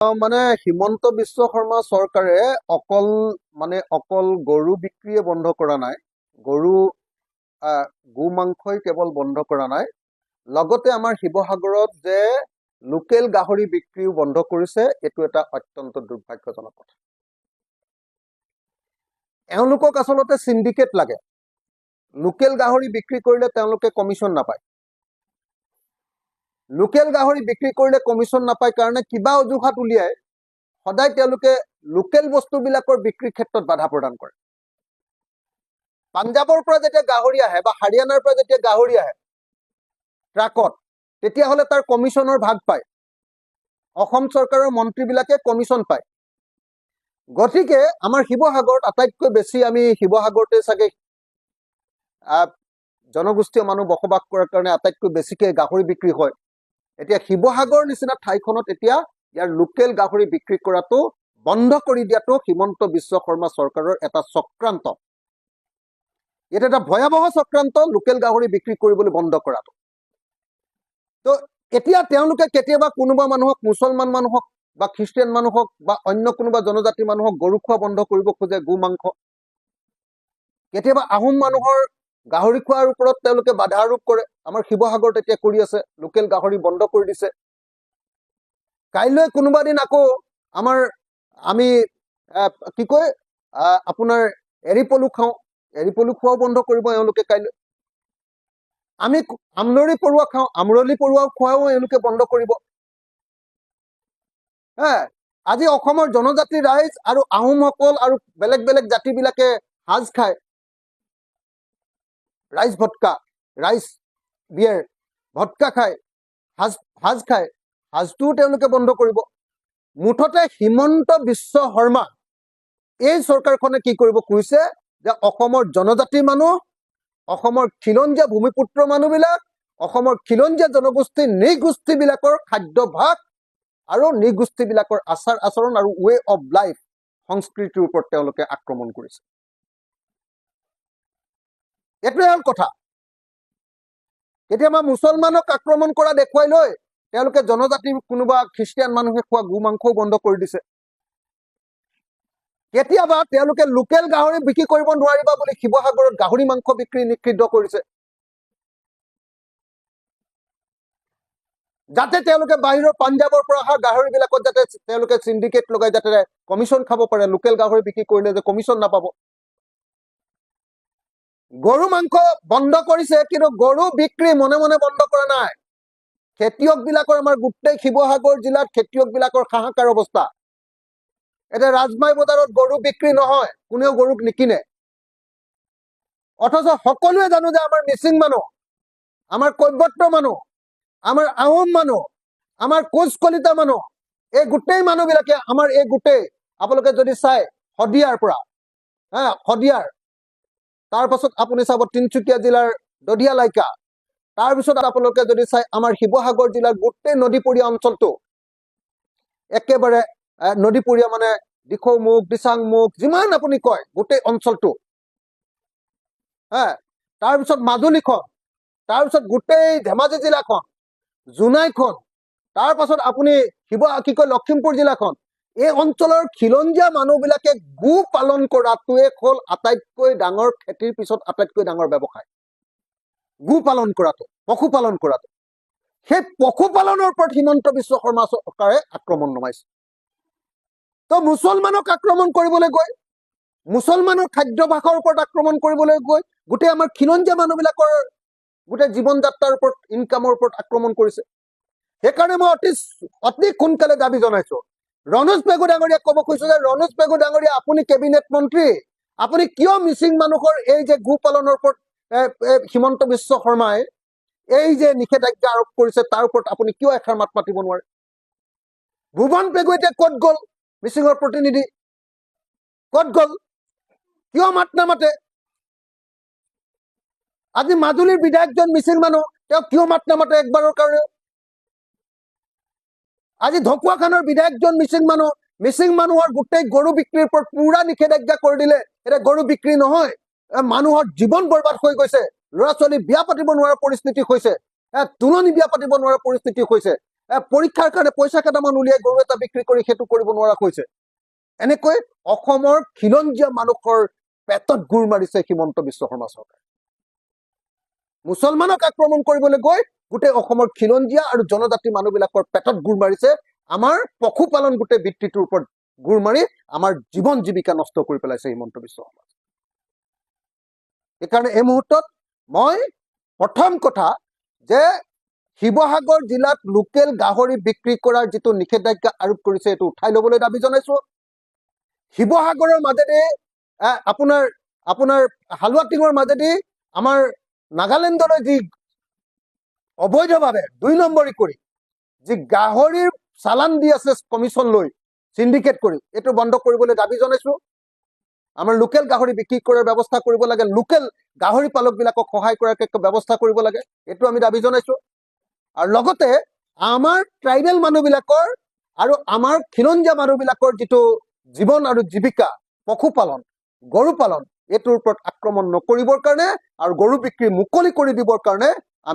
মানে হিমন্ত বিশ্ব শৰ্মা চৰকাৰে অকল গৰু বিক্ৰীয়ে বন্ধ কৰা নাই, গৰু গো মাংসই কেৱল বন্ধ কৰা নাই, লগতে আমাৰ শিৱসাগৰত যে লোকেল গাহৰি বিক্ৰীও বন্ধ কৰিছে। এইটো এটা অত্যন্ত দুৰ্ভাগ্যজনক কথা। এওঁলোকক আচলতে সিন্ডিকেট লাগে। লোকেল গাহৰি বিক্ৰী কৰিলে তেওঁলোকে কমিশ্যন নাপায়। লোকেল গাহৰি বিক্ৰী কৰিলে কমিশ্যন নাপায় কাৰণে কিবা অজুহাত উলিয়াই সদায় তেওঁলোকে লোকেল বস্তুবিলাকৰ বিক্ৰীৰ ক্ষেত্ৰত বাধা প্ৰদান কৰে। পাঞ্জাবৰ পৰা যেতিয়া গাহৰি আহে বা হাৰিয়ানাৰ পৰা যেতিয়া গাহৰি আহে ট্ৰাকত, তেতিয়াহ'লে তাৰ কমিশ্যনৰ ভাগ পায়। অসম চৰকাৰৰ মন্ত্ৰীবিলাকে কমিশ্যন পায়। গতিকে আমাৰ শিৱসাগৰত আটাইতকৈ বেছি, আমি শিৱসাগৰতে চাগে জনগোষ্ঠীয় মানুহ বসবাস কৰাৰ কাৰণে আটাইতকৈ বেছিকে গাহৰি বিক্ৰী হয়। এতিয়া শিৱসাগৰ নিচিনা ঠাইখনত এতিয়া ইয়াৰ লোকেল গাহৰি বিক্ৰী কৰাটো বন্ধ কৰি দিয়াটো হিমন্ত বিশ্ব শৰ্মা চৰকাৰৰ এটা চক্ৰান্ত। এটা এটা ভয়াৱহ চক্ৰান্ত, লোকেল গাহৰি বিক্ৰী কৰিবলৈ বন্ধ কৰাটো। তো এতিয়া তেওঁলোকে কেতিয়াবা কোনোবা মানুহক, মুছলমান মানুহক বা খ্ৰীষ্টিয়ান মানুহক বা অন্য কোনোবা জনজাতি মানুহক গৰু খোৱা বন্ধ কৰিব খোজে, গো মাংস। কেতিয়াবা আহোম মানুহৰ গাহৰি খোৱাৰ ওপৰত তেওঁলোকে বাধা আৰোপ কৰে। আমাৰ শিৱসাগৰত এতিয়া কৰি আছে, লোকেল গাহৰি বন্ধ কৰি দিছে। কাইলৈ কোনোবা দিন আকৌ আমি কি কয় আপোনাৰ এৰি পলু খাওঁ, এৰি পলু খোৱাও বন্ধ কৰিব এওঁলোকে কাইলৈ। আমি আমলৰি পৰুৱা খাওঁ, আমৰলি পৰুৱা খোৱাও এওঁলোকে বন্ধ কৰিব। আজি অসমৰ জনজাতি ৰাইজ আৰু আহোমসকল আৰু বেলেগ বেলেগ জাতিবিলাকে সাজ খায়, ৰাইচ ভটকা, ৰাইচ বিয়েৰ, ভটকা খায়, সাজ খায়, সাজটোও তেওঁলোকে বন্ধ কৰিব। মুঠতে হিমন্ত বিশ্ব শৰ্মা এই চৰকাৰখনে কি কৰিব খুজিছে যে অসমৰ জনজাতি মানুহ, অসমৰ খিলঞ্জীয়া ভূমিপুত্ৰ মানুহবিলাক, অসমৰ খিলঞ্জীয়া জনগোষ্ঠী নৃগোষ্ঠীবিলাকৰ খাদ্যভাস আৰু নৃগোষ্ঠীবিলাকৰ আচাৰ আচৰণ আৰু ৱে অফ লাইফ, সংস্কৃতিৰ ওপৰত তেওঁলোকে আক্ৰমণ কৰিছে। এইটোৱে হ'ল কথা। কেতিয়াবা মুছলমানক আক্ৰমণ কৰা দেখুৱাই লৈ তেওঁলোকে জনজাতি কোনোবা খ্ৰীষ্টিয়ান মানুহে খোৱা গো মাংসও বন্ধ কৰি দিছে। কেতিয়াবা তেওঁলোকে লোকেল গাহৰি বিক্ৰী কৰিব নোৱাৰিবা বুলি শিৱসাগৰত গাহৰি মাংস বিক্ৰী নিষিদ্ধ কৰিছে, যাতে তেওঁলোকে বাহিৰৰ পাঞ্জাবৰ পৰা অহা গাহৰিবিলাকত যাতে তেওঁলোকে সিন্ডিকেট লগাই যাতে কমিশ্যন খাব পাৰে। লোকেল গাহৰি বিক্ৰী কৰিলে যে কমিশ্যন নাপাব। গৰু মাংস বন্ধ কৰিছে, কিন্তু গৰু বিক্ৰী মনে মনে বন্ধ কৰা নাই। খেতিয়কবিলাকৰ, আমাৰ গোটেই শিৱসাগৰ জিলাত খেতিয়কবিলাকৰ হাহাকাৰ অৱস্থা। এতিয়া ৰাজমাই বজাৰত গৰু বিক্ৰী নহয়, কোনেও গৰুক নিকিনে। অথচ সকলোৱে জানো যে আমাৰ মিচিং মানুহ, আমাৰ কৈবৰ্ত মানুহ, আমাৰ আহোম মানুহ, আমাৰ কোচ কলিতা মানুহ, এই গোটেই মানুহবিলাকে আমাৰ এই গোটেই, আপোনালোকে যদি চাই শদিয়াৰ পৰা, শদিয়াৰ, তাৰপাছত আপুনি চাব তিনিচুকীয়া জিলাৰ দধিয়ালাইকা, তাৰপিছত আপোনালোকে যদি চাই আমাৰ শিৱসাগৰ জিলাৰ গোটেই নদীপৰীয়া অঞ্চলটো, একেবাৰে নদীপৰীয়া মানে দিখৌমুখ, দিচাংমুখ, যিমান আপুনি কয় গোটেই অঞ্চলটো, তাৰপিছত মাজুলীখন, তাৰপিছত গোটেই ধেমাজি জিলাখন, জোনাইখন, তাৰপাছত আপুনি লখিমপুৰ জিলাখন, এই অঞ্চলৰ খিলঞ্জীয়া মানুহবিলাকে গো পালন কৰাটোৱে হ'ল আটাইতকৈ ডাঙৰ খেতিৰ পিছত আটাইতকৈ ডাঙৰ ব্যৱসায়। গো পালন কৰাটো, পশুপালন কৰাটো, সেই পশুপালনৰ ওপৰত হিমন্ত বিশ্ব শৰ্মা চৰকাৰে আক্ৰমণ নমাইছে। তো মুছলমানক আক্ৰমণ কৰিবলৈ গৈ, মুছলমানৰ খাদ্যভাসৰ ওপৰত আক্ৰমণ কৰিবলৈ গৈ গোটেই আমাৰ খিলঞ্জীয়া মানুহবিলাকৰ গোটেই জীৱন যাত্ৰাৰ ওপৰত, ইনকামৰ ওপৰত আক্ৰমণ কৰিছে। সেইকাৰণে মই অতি সোনকালে দাবী জনাইছো, ৰণোজ পেগু ডাঙৰীয়াক ক'ব খুজিছো যে ৰণোজ পেগু ডাঙৰীয়া, আপুনি কেবিনেট মন্ত্ৰী, আপুনি কিয় মিচিং মানুহৰ এই যে গো পালনৰ ওপৰত হিমন্ত বিশ্ব শৰ্মাই এই যে নিষেধাজ্ঞা আৰোপ কৰিছে তাৰ ওপৰত আপুনি কিয় এষাৰ মাত মাতিব নোৱাৰে? ভুৱন পেগু এতিয়া ক'ত গ'ল? মিচিঙৰ প্ৰতিনিধি ক'ত গ'ল? কিয় মাত নামাতে? আজি মাজুলীৰ বিধায়কজন মিচিং মানুহ, তেওঁ কিয় মাত নামাতে একবাৰৰ কাৰণে? আজি ঢকুৱাখানৰ বিধায়কজন মিচিং মানুহ, মিচিং মানুহৰ গোটেই গৰু বিক্ৰীৰ ওপৰত পুৰা নিষেধাজ্ঞা কৰি দিলে। এতিয়া গৰু বিক্ৰী নহয়, মানুহৰ জীৱন বৰবাদ হৈ গৈছে, ল'ৰা ছোৱালী বিয়া পাতিব নোৱাৰা পৰিস্থিতি হৈছে, তুলনি বিয়া পাতিব নোৱাৰা পৰিস্থিতি হৈছে। পৰীক্ষাৰ কাৰণে পইচা কেইটামান উলিয়াই গৰু এটা বিক্ৰী কৰি সেইটো কৰিব নোৱাৰা হৈছে। এনেকৈ অসমৰ খিলঞ্জীয়া মানুহৰ পেটত গুৰ মাৰিছে হিমন্ত বিশ্ব শৰ্মা চৰকাৰে। মুছলমানক আক্ৰমণ কৰিবলৈ গৈ গোটেই অসমৰ খিলঞ্জীয়া আৰু জনজাতি মানুহবিলাকৰ পেটত গুৰ মাৰিছে। আমাৰ পশুপালন গোটেই বৃত্তিটোৰ ওপৰত গুৰ মাৰি আমাৰ জীৱন জীৱিকা নষ্ট কৰি পেলাইছে হিমন্ত বিশ্ব শৰ্মা। সেইকাৰণে এই মুহূৰ্তত মই প্ৰথম কথা যে শিৱসাগৰ জিলাত লোকেল গাহৰি বিক্ৰী কৰাৰ যিটো নিষেধাজ্ঞা আৰোপ কৰিছে এইটো উঠাই ল'বলৈ দাবী জনাইছো। শিৱসাগৰৰ মাজেদি আপোনাৰ হালুৱাটিঙৰ মাজেদি আমাৰ নাগালেণ্ডলৈ যি অবৈধভাৱে ২ নম্বৰী কৰি যি গাহৰিৰ চালান দি আছে কমিশ্যন লৈ সিন্ডিকেট কৰি, এইটো বন্ধ কৰিবলৈ দাবী জনাইছো। আমাৰ লোকেল গাহৰি বিক্ৰী কৰাৰ ব্যৱস্থা কৰিব লাগে, লোকেল গাহৰি পালকবিলাকক সহায় কৰাৰ ব্যৱস্থা কৰিব লাগে, এইটো আমি দাবী জনাইছো। আৰু লগতে আমাৰ ট্ৰাইবেল মানুহবিলাকৰ আৰু আমাৰ খিলঞ্জীয়া মানুহবিলাকৰ যিটো জীৱন আৰু জীৱিকা পশুপালন গৰু পালন এইটোৰ ওপৰত আক্ৰমণ নকৰিবৰ কাৰণে আৰু গৰু বিক্ৰী মুকলি কৰি দিবৰ কাৰণে